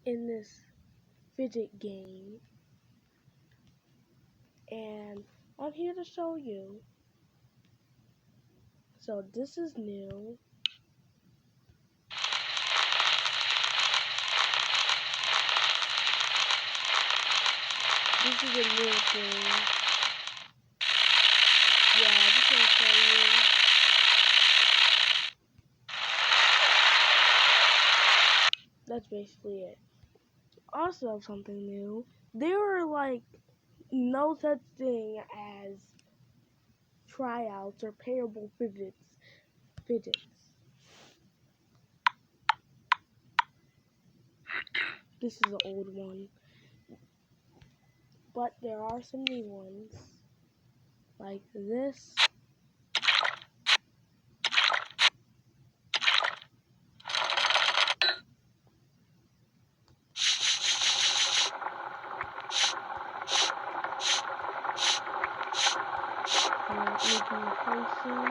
in this fidget game, and I'm here to show you. So this is new. This is a new thing. Yeah, I just want to show you. That's basically it. Also, something new. There were like no such thing as tryouts or payable fidgets. This is an old one. But there are some new ones. Like this. Making a potion.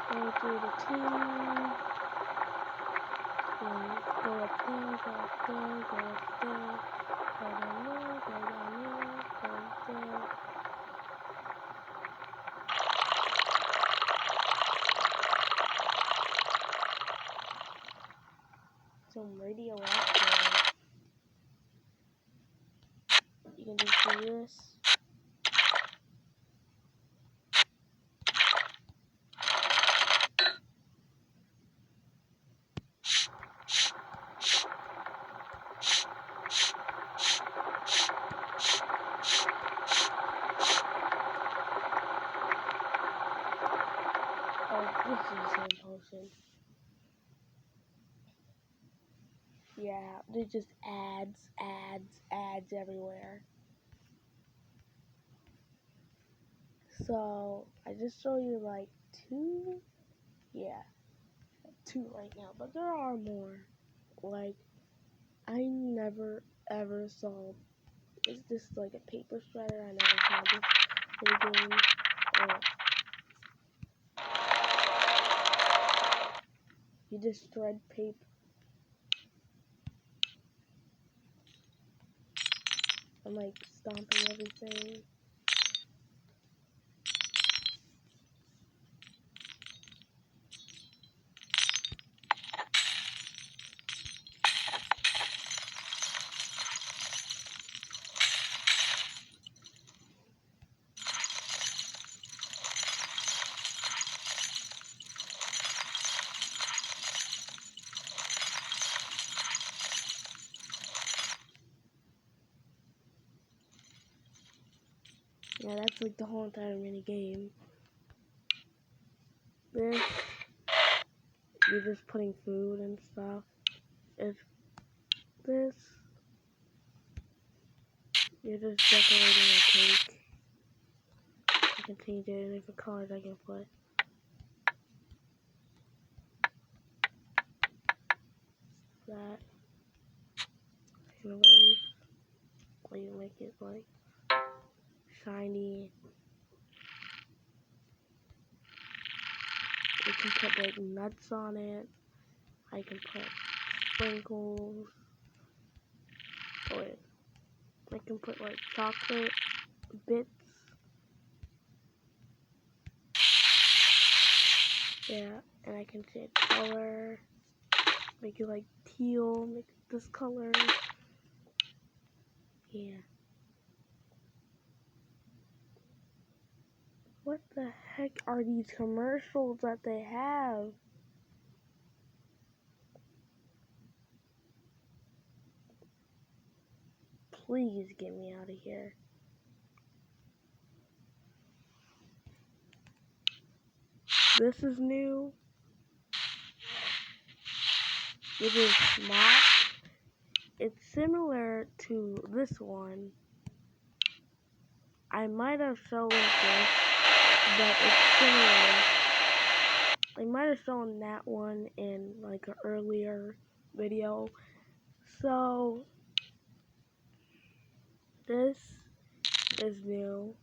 Go through the team. Then go up there, go up there, go up there. Go down there, go down there, go up there. Some radioactive. You can just do this. Oh, this is the same potion. Yeah, there's just ads everywhere. So, I just showed you like two. Yeah, two right now. But there are more. Like, I never ever saw. Is this like a paper shredder? I never saw this in a game. You just shred paper. I'm like stomping everything. Yeah, that's like the whole entire mini game. This, you're just putting food and stuff. If this, you're just decorating a cake. I can change it in different colors I can put. That. I can erase. Or you make it like shiny. You can put like nuts on it. I can put sprinkles. Wait. I can put like chocolate bits. Yeah, and I can change color. Make it like teal. Make it this color. Yeah. What the heck are these commercials that they have? Please get me out of here. This is new. It is not. It's similar to this one. I might have shown this, but it's similar. I might have shown that one in like an earlier video. So this is new.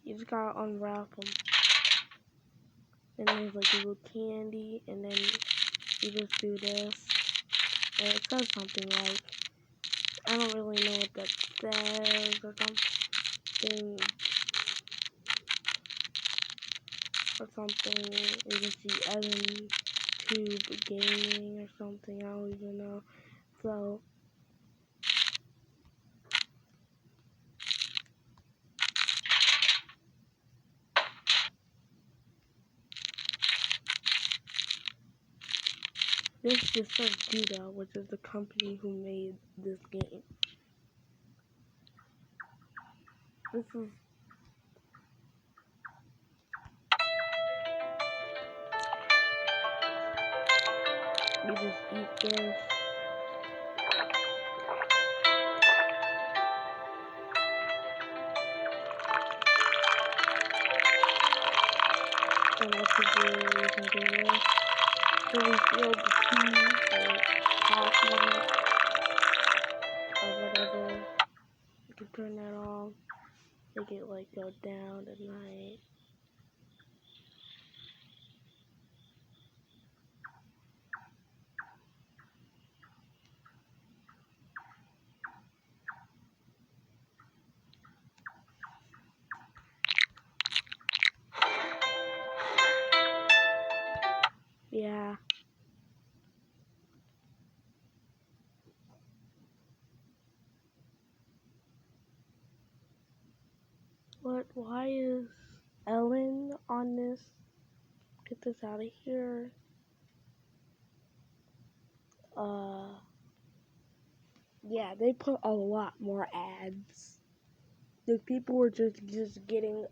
You just gotta unwrap them. and there's like a little candy, and then you just do this, and it says something like, I don't really know what that says, or something, you can see Evan Tube Gaming or something, I don't even know. So this just says Judah, which is the company who made this game. This is you just eat this. And what to do, you can do this. So we feel the tea or coffee or whatever. You can turn that off. Make it like go down at night. Yeah. What? Why is Ellen on this? Get this out of here. Yeah, they put a lot more ads. The people were just getting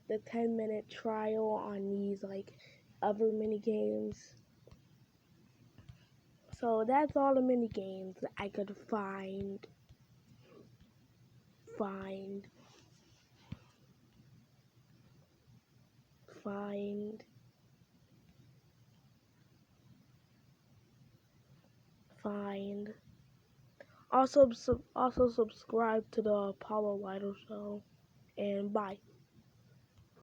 the 10-minute trial on these like other mini games. So that's all the mini games I could find. Find. Also subscribe to the Apollo Lighter Show, and bye.